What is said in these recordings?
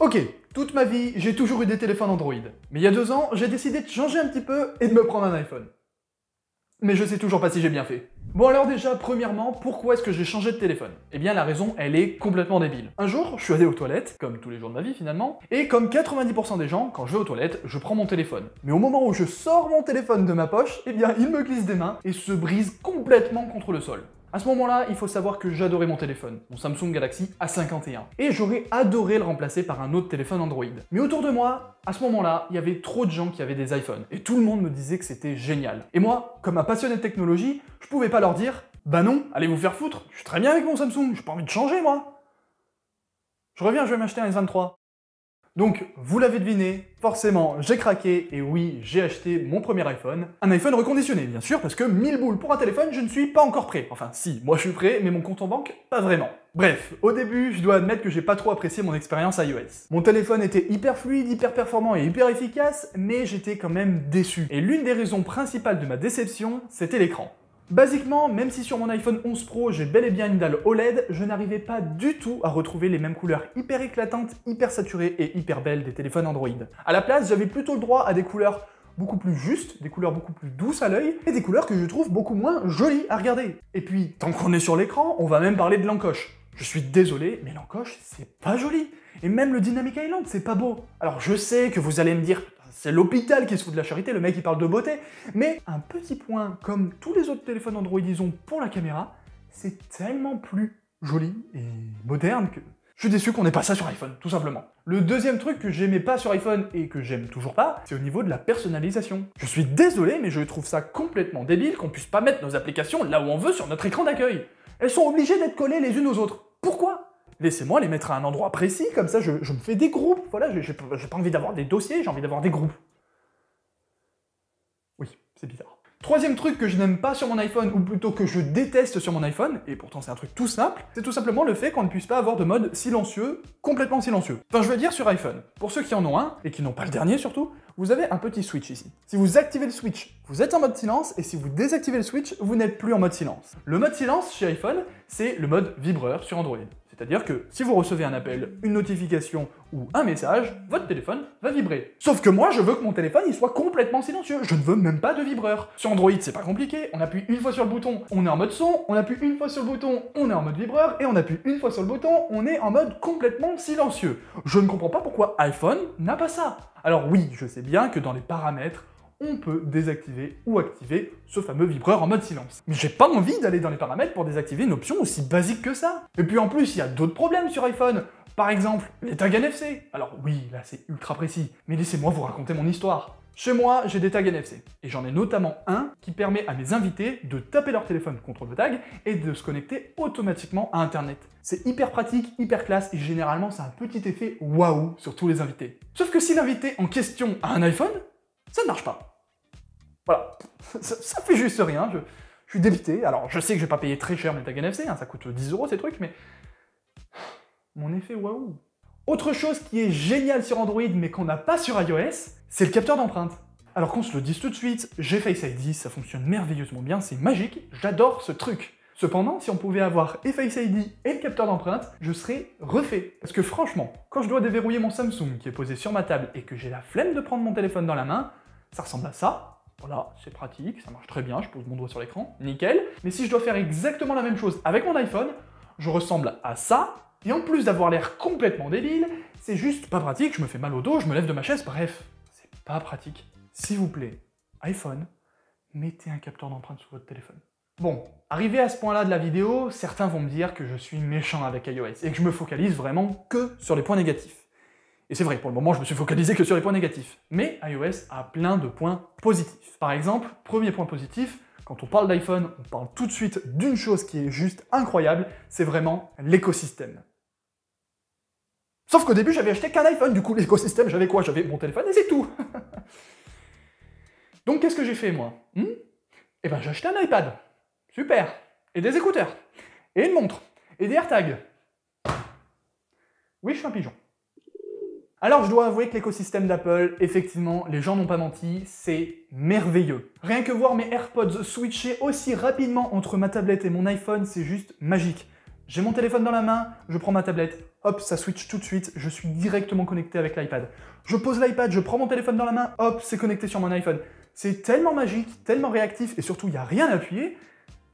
Ok, toute ma vie, j'ai toujours eu des téléphones Android. Mais il y a 2 ans, j'ai décidé de changer un petit peu et de me prendre un iPhone. Mais je sais toujours pas si j'ai bien fait. Bon alors déjà, premièrement, pourquoi est-ce que j'ai changé de téléphone? Eh bien la raison, elle est complètement débile. Un jour, je suis allé aux toilettes, comme tous les jours de ma vie finalement, et comme 90% des gens, quand je vais aux toilettes, je prends mon téléphone. Mais au moment où je sors mon téléphone de ma poche, eh bien il me glisse des mains et se brise complètement contre le sol. À ce moment-là, il faut savoir que j'adorais mon téléphone, mon Samsung Galaxy A51, et j'aurais adoré le remplacer par un autre téléphone Android. Mais autour de moi, à ce moment-là, il y avait trop de gens qui avaient des iPhones, et tout le monde me disait que c'était génial. Et moi, comme un passionné de technologie, je pouvais pas leur dire « Bah non, allez vous faire foutre, je suis très bien avec mon Samsung, j'ai pas envie de changer moi !» Je reviens, je vais m'acheter un S23. Donc, vous l'avez deviné, forcément, j'ai craqué, et oui, j'ai acheté mon premier iPhone. Un iPhone reconditionné, bien sûr, parce que 1000 boules pour un téléphone, je ne suis pas encore prêt. Enfin, si, moi je suis prêt, mais mon compte en banque, pas vraiment. Bref, au début, je dois admettre que j'ai pas trop apprécié mon expérience iOS. Mon téléphone était hyper fluide, hyper performant et hyper efficace, mais j'étais quand même déçu. Et l'une des raisons principales de ma déception, c'était l'écran. Basiquement, même si sur mon iPhone 11 Pro j'ai bel et bien une dalle OLED, je n'arrivais pas du tout à retrouver les mêmes couleurs hyper éclatantes, hyper saturées et hyper belles des téléphones Android. À la place, j'avais plutôt le droit à des couleurs beaucoup plus justes, des couleurs beaucoup plus douces à l'œil, et des couleurs que je trouve beaucoup moins jolies à regarder. Et puis, tant qu'on est sur l'écran, on va même parler de l'encoche. Je suis désolé, mais l'encoche, c'est pas joli. Et même le Dynamic Island, c'est pas beau. Alors je sais que vous allez me dire, c'est l'hôpital qui se fout de la charité, le mec il parle de beauté, mais un petit point, comme tous les autres téléphones Android ils ont pour la caméra, c'est tellement plus joli et moderne que... Je suis déçu qu'on n'ait pas ça sur iPhone, tout simplement. Le deuxième truc que j'aimais pas sur iPhone et que j'aime toujours pas, c'est au niveau de la personnalisation. Je suis désolé, mais je trouve ça complètement débile qu'on puisse pas mettre nos applications là où on veut sur notre écran d'accueil. Elles sont obligées d'être collées les unes aux autres. Pourquoi ? Laissez-moi les mettre à un endroit précis, comme ça je me fais des groupes. Voilà, j'ai pas envie d'avoir des dossiers, j'ai envie d'avoir des groupes. Oui, c'est bizarre. Troisième truc que je n'aime pas sur mon iPhone, ou plutôt que je déteste sur mon iPhone, et pourtant c'est un truc tout simple, c'est tout simplement le fait qu'on ne puisse pas avoir de mode silencieux, complètement silencieux. Enfin, je veux dire sur iPhone. Pour ceux qui en ont un, et qui n'ont pas le dernier surtout, vous avez un petit switch ici. Si vous activez le switch, vous êtes en mode silence, et si vous désactivez le switch, vous n'êtes plus en mode silence. Le mode silence chez iPhone, c'est le mode vibreur sur Android. C'est-à-dire que si vous recevez un appel, une notification ou un message, votre téléphone va vibrer. Sauf que moi, je veux que mon téléphone il soit complètement silencieux. Je ne veux même pas de vibreur. Sur Android, c'est pas compliqué. On appuie une fois sur le bouton, on est en mode son. On appuie une fois sur le bouton, on est en mode vibreur. Et on appuie une fois sur le bouton, on est en mode complètement silencieux. Je ne comprends pas pourquoi iPhone n'a pas ça. Alors oui, je sais bien que dans les paramètres, on peut désactiver ou activer ce fameux vibreur en mode silence. Mais j'ai pas envie d'aller dans les paramètres pour désactiver une option aussi basique que ça. Et puis en plus, il y a d'autres problèmes sur iPhone. Par exemple, les tags NFC. Alors oui, là c'est ultra précis, mais laissez-moi vous raconter mon histoire. Chez moi, j'ai des tags NFC, et j'en ai notamment un qui permet à mes invités de taper leur téléphone contre le tag et de se connecter automatiquement à Internet. C'est hyper pratique, hyper classe, et généralement ça a un petit effet waouh sur tous les invités. Sauf que si l'invité en question a un iPhone, ça ne marche pas. Voilà, ça fait juste rien, je suis débité. Alors je sais que je vais pas payer très cher mes tags NFC, hein, ça coûte 10 € ces trucs, mais... Mon effet waouh. Autre chose qui est géniale sur Android mais qu'on n'a pas sur iOS, c'est le capteur d'empreinte. Alors qu'on se le dise tout de suite, j'ai Face ID, ça fonctionne merveilleusement bien, c'est magique, j'adore ce truc. Cependant, si on pouvait avoir et Face ID et le capteur d'empreinte, je serais refait. Parce que franchement, quand je dois déverrouiller mon Samsung qui est posé sur ma table et que j'ai la flemme de prendre mon téléphone dans la main, ça ressemble à ça. Voilà, c'est pratique, ça marche très bien, je pose mon doigt sur l'écran, nickel. Mais si je dois faire exactement la même chose avec mon iPhone, je ressemble à ça, et en plus d'avoir l'air complètement débile, c'est juste pas pratique, je me fais mal au dos, je me lève de ma chaise, bref, c'est pas pratique. S'il vous plaît, iPhone, mettez un capteur d'empreinte sur votre téléphone. Bon, arrivé à ce point-là de la vidéo, certains vont me dire que je suis méchant avec iOS, et que je me focalise vraiment que sur les points négatifs. Et c'est vrai, pour le moment, je me suis focalisé que sur les points négatifs. Mais iOS a plein de points positifs. Par exemple, premier point positif, quand on parle d'iPhone, on parle tout de suite d'une chose qui est juste incroyable, c'est vraiment l'écosystème. Sauf qu'au début, j'avais acheté qu'un iPhone, du coup, l'écosystème, j'avais quoi? J'avais mon téléphone et c'est tout. Donc, qu'est-ce que j'ai fait, moi? Eh ben, j'ai acheté un iPad. Super. Et des écouteurs. Et une montre. Et des AirTags. Oui, je suis un pigeon. Alors je dois avouer que l'écosystème d'Apple, effectivement, les gens n'ont pas menti, c'est merveilleux. Rien que voir mes AirPods switcher aussi rapidement entre ma tablette et mon iPhone, c'est juste magique. J'ai mon téléphone dans la main, je prends ma tablette, hop, ça switch tout de suite, je suis directement connecté avec l'iPad. Je pose l'iPad, je prends mon téléphone dans la main, hop, c'est connecté sur mon iPhone. C'est tellement magique, tellement réactif, et surtout, il n'y a rien à appuyer.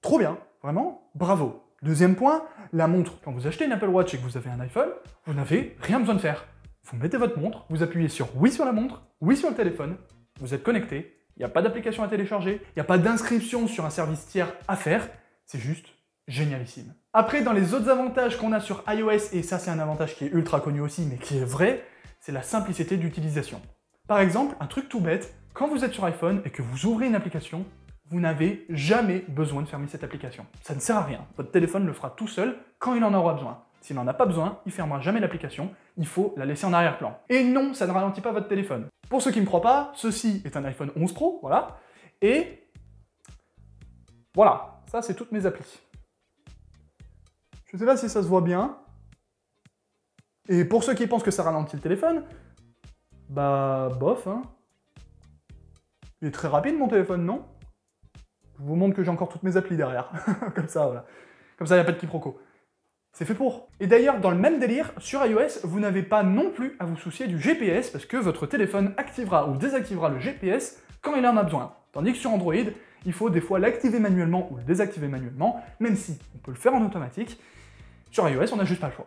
Trop bien, vraiment, bravo. Deuxième point, la montre. Quand vous achetez une Apple Watch et que vous avez un iPhone, vous n'avez rien besoin de faire. Vous mettez votre montre, vous appuyez sur oui sur la montre, oui sur le téléphone, vous êtes connecté, il n'y a pas d'application à télécharger, il n'y a pas d'inscription sur un service tiers à faire, c'est juste génialissime. Après, dans les autres avantages qu'on a sur iOS, et ça c'est un avantage qui est ultra connu aussi, mais qui est vrai, c'est la simplicité d'utilisation. Par exemple, un truc tout bête, quand vous êtes sur iPhone et que vous ouvrez une application, vous n'avez jamais besoin de fermer cette application. Ça ne sert à rien. Votre téléphone le fera tout seul quand il en aura besoin. S'il n'en a pas besoin, il fermera jamais l'application, il faut la laisser en arrière-plan. Et non, ça ne ralentit pas votre téléphone. Pour ceux qui ne me croient pas, ceci est un iPhone 11 Pro, voilà, et voilà, ça c'est toutes mes applis. Je sais pas si ça se voit bien. Et pour ceux qui pensent que ça ralentit le téléphone, bah bof, hein. Il est très rapide mon téléphone, non? Je vous montre que j'ai encore toutes mes applis derrière. Comme ça, voilà. Comme ça, il n'y a pas de quiproquo. C'est fait pour. Et d'ailleurs, dans le même délire, sur iOS, vous n'avez pas non plus à vous soucier du GPS parce que votre téléphone activera ou désactivera le GPS quand il en a besoin. Tandis que sur Android, il faut des fois l'activer manuellement ou le désactiver manuellement, même si on peut le faire en automatique. Sur iOS, on n'a juste pas le choix.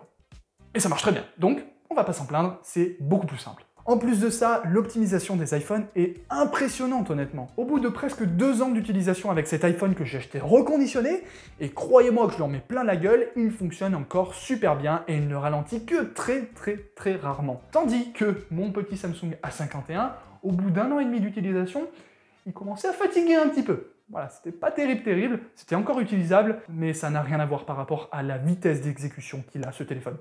Et ça marche très bien. Donc, on va pas s'en plaindre, c'est beaucoup plus simple. En plus de ça, l'optimisation des iPhones est impressionnante honnêtement. Au bout de presque 2 ans d'utilisation avec cet iPhone que j'ai acheté reconditionné, et croyez-moi que je lui en mets plein la gueule, il fonctionne encore super bien et il ne ralentit que très rarement. Tandis que mon petit Samsung A51, au bout d'1 an et demi d'utilisation, il commençait à fatiguer un petit peu. Voilà, c'était pas terrible, c'était encore utilisable, mais ça n'a rien à voir par rapport à la vitesse d'exécution qu'il a ce téléphone.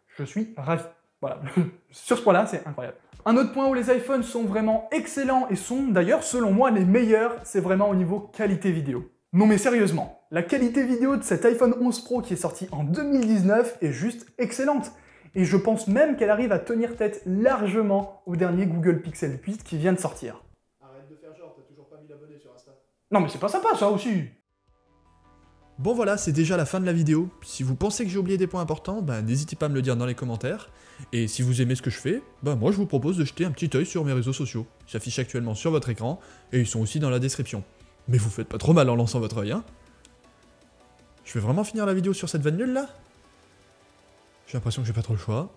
Je suis ravi. Voilà, sur ce point-là, c'est incroyable. Un autre point où les iPhones sont vraiment excellents et sont d'ailleurs, selon moi, les meilleurs, c'est vraiment au niveau qualité vidéo. Non mais sérieusement, la qualité vidéo de cet iPhone 11 Pro qui est sorti en 2019 est juste excellente. Et je pense même qu'elle arrive à tenir tête largement au dernier Google Pixel 8 qui vient de sortir. Arrête de faire genre, t'as toujours pas mis l'abonné sur Insta. Non mais c'est pas sympa ça aussi. Bon voilà, c'est déjà la fin de la vidéo. Si vous pensez que j'ai oublié des points importants, n'hésitez pas à me le dire dans les commentaires. Et si vous aimez ce que je fais, moi je vous propose de jeter un petit œil sur mes réseaux sociaux. Ils s'affichent actuellement sur votre écran, et ils sont aussi dans la description. Mais vous faites pas trop mal en lançant votre œil, hein. Je vais vraiment finir la vidéo sur cette vanne nulle là? J'ai l'impression que j'ai pas trop le choix.